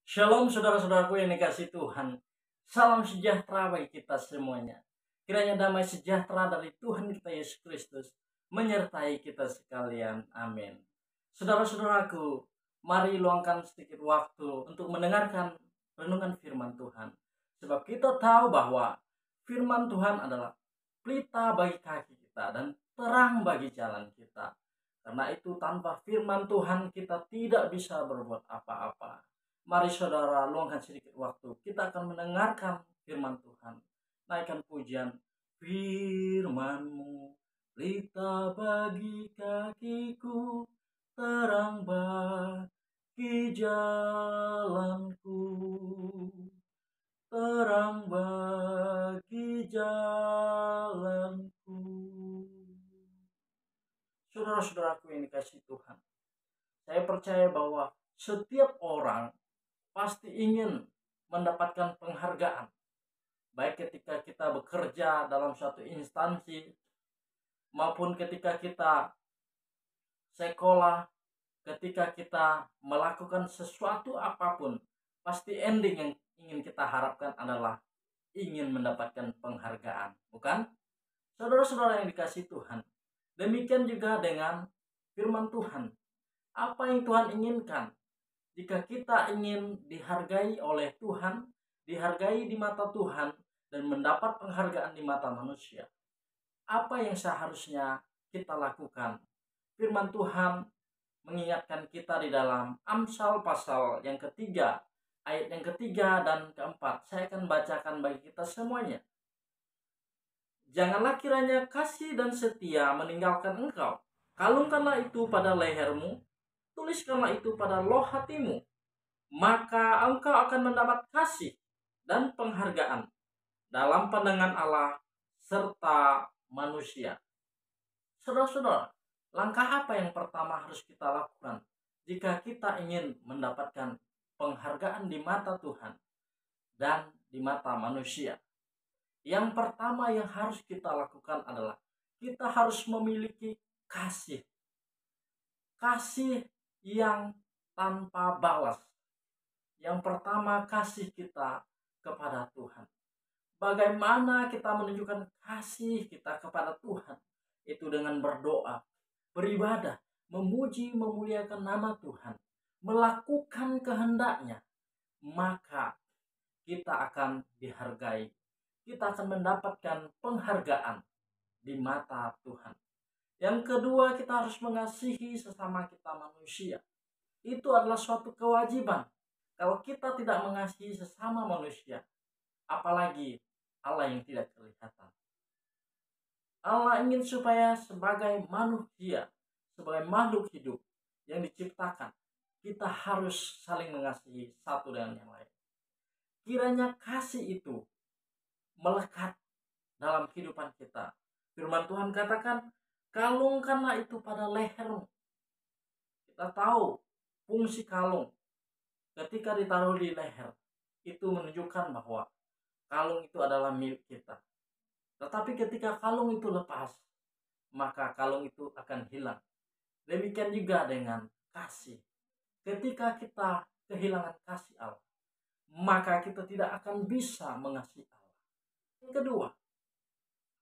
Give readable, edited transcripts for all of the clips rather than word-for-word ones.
Shalom saudara-saudaraku yang dikasihi Tuhan. Salam sejahtera bagi kita semuanya. Kiranya damai sejahtera dari Tuhan kita Yesus Kristus menyertai kita sekalian. Amin. Saudara-saudaraku, mari luangkan sedikit waktu untuk mendengarkan renungan firman Tuhan. Sebab kita tahu bahwa firman Tuhan adalah pelita bagi kaki kita dan terang bagi jalan kita. Karena itu tanpa firman Tuhan kita tidak bisa berbuat apa-apa. Mari saudara luangkan sedikit waktu. Kita akan mendengarkan firman Tuhan. Naikkan pujian. Firman-Mu pelita bagi kakiku, terang bagi jalanku, terang bagi jalanku. Saudara-saudaraku yang dikasihi Tuhan, saya percaya bahwa setiap orang pasti ingin mendapatkan penghargaan, baik ketika kita bekerja dalam suatu instansi maupun ketika kita sekolah, ketika kita melakukan sesuatu apapun, pasti ending yang ingin kita harapkan adalah ingin mendapatkan penghargaan, bukan? Saudara-saudara yang dikasihi Tuhan, demikian juga dengan firman Tuhan. Apa yang Tuhan inginkan? Jika kita ingin dihargai oleh Tuhan, dihargai di mata Tuhan, dan mendapat penghargaan di mata manusia, apa yang seharusnya kita lakukan? Firman Tuhan mengingatkan kita di dalam Amsal pasal yang ketiga, ayat yang ketiga dan keempat. Saya akan bacakan bagi kita semuanya. Janganlah kiranya kasih dan setia meninggalkan engkau. Kalungkanlah itu pada lehermu, tuliskanlah itu pada loh hatimu, maka engkau akan mendapat kasih dan penghargaan dalam pandangan Allah serta manusia. Saudara-saudara, langkah apa yang pertama harus kita lakukan jika kita ingin mendapatkan penghargaan di mata Tuhan dan di mata manusia? Yang pertama yang harus kita lakukan adalah kita harus memiliki kasih. Kasih yang tanpa balas. Yang pertama, kasih kita kepada Tuhan. Bagaimana kita menunjukkan kasih kita kepada Tuhan? Itu dengan berdoa, beribadah, memuji, memuliakan nama Tuhan, melakukan kehendaknya, maka kita akan dihargai. Kita akan mendapatkan penghargaan di mata Tuhan. Yang kedua, kita harus mengasihi sesama kita manusia. Itu adalah suatu kewajiban. Kalau kita tidak mengasihi sesama manusia, apalagi Allah yang tidak kelihatan. Allah ingin supaya sebagai manusia, sebagai makhluk hidup yang diciptakan, kita harus saling mengasihi satu dengan yang lain. Kiranya kasih itu melekat dalam kehidupan kita. Firman Tuhan katakan, kalungkanlah itu pada lehermu. Kita tahu fungsi kalung ketika ditaruh di leher itu menunjukkan bahwa kalung itu adalah milik kita. Tetapi ketika kalung itu lepas, maka kalung itu akan hilang. Demikian juga dengan kasih. Ketika kita kehilangan kasih Allah, maka kita tidak akan bisa mengasihi Allah. Yang kedua,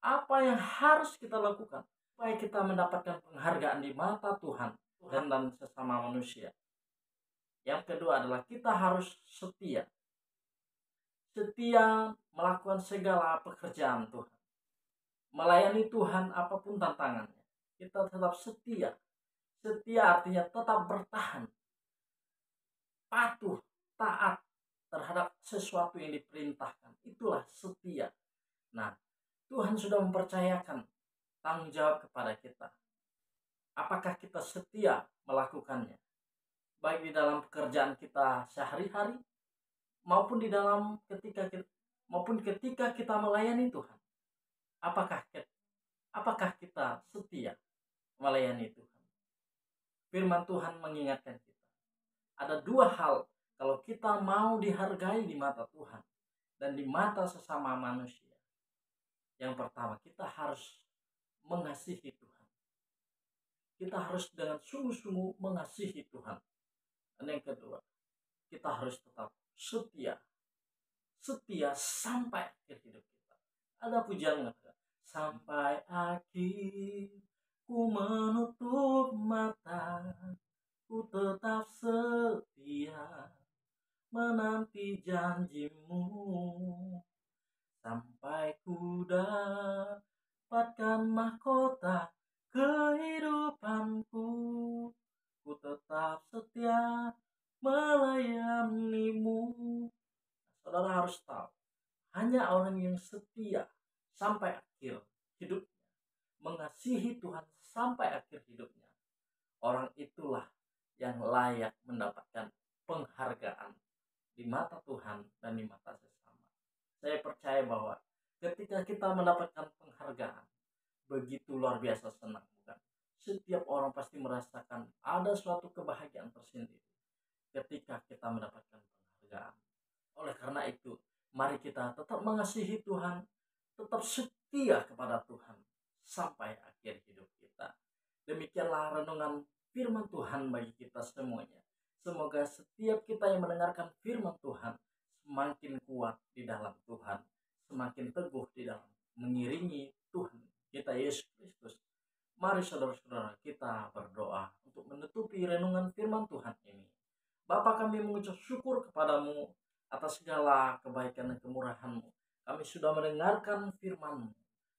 apa yang harus kita lakukan supaya kita mendapatkan penghargaan di mata Tuhan dan sesama manusia? Yang kedua adalah kita harus setia. Setia melakukan segala pekerjaan Tuhan. Melayani Tuhan apapun tantangannya. Kita tetap setia. Setia artinya tetap bertahan. Patuh, taat terhadap sesuatu yang diperintahkan. Itulah setia. Nah, Tuhan sudah mempercayakan tanggung jawab kepada kita. Apakah kita setia melakukannya? Baik di dalam pekerjaan kita sehari-hari maupun ketika kita melayani Tuhan. Apakah kita setia melayani Tuhan? Firman Tuhan mengingatkan kita. Ada dua hal kalau kita mau dihargai di mata Tuhan dan di mata sesama manusia. Yang pertama, kita harus mengasihi Tuhan. Kita harus dengan sungguh-sungguh mengasihi Tuhan. Dan yang kedua, kita harus tetap setia. Setia sampai akhir hidup kita. Ada pujian nggak? Sampai akhir ku menutup mata, ku tetap setia menanti janjimu, sampai ku dapatkan mahkota kehidupanku, ku tetap setia melayanimu. Saudara harus tahu, hanya orang yang setia sampai akhir hidupnya, mengasihi Tuhan sampai akhir hidupnya, orang itulah yang layak mendapatkan penghargaan di mata Tuhan dan di mata sesama. Saya percaya bahwa ketika kita mendapatkan penghargaan, begitu luar biasa senang, bukan? Setiap orang pasti merasakan ada suatu kebahagiaan tersendiri ketika kita mendapatkan penghargaan. Oleh karena itu, mari kita tetap mengasihi Tuhan, tetap setia kepada Tuhan sampai akhir hidup kita. Demikianlah renungan firman Tuhan bagi kita semuanya. Semoga setiap kita yang mendengarkan firman Tuhan semakin kuat di dalam Tuhan, semakin teguh di dalam mengiringi Tuhan kita Yesus Kristus. Mari saudara-saudara kita berdoa untuk menutupi renungan firman Tuhan ini. Bapa, kami mengucap syukur kepadamu atas segala kebaikan dan kemurahan-Mu. Kami sudah mendengarkan firman-Mu.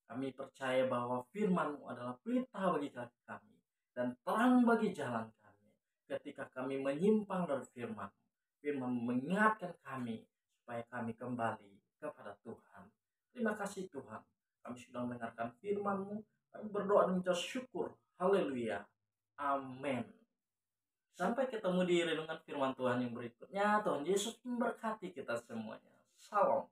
Kami percaya bahwa firman-Mu adalah pelita bagi kaki kami dan terang bagi jalan kami. Ketika kami menyimpang dari firman-Mu, firman-Mu mengingatkan kami supaya kami kembali kepada Tuhan. Terima kasih Tuhan, kami sudah mendengarkan firman-Mu. Kami berdoa dan mengucap syukur. Haleluya. Amin. Sampai ketemu di renungan firman Tuhan yang berikutnya. Tuhan Yesus memberkati kita semuanya. Salam.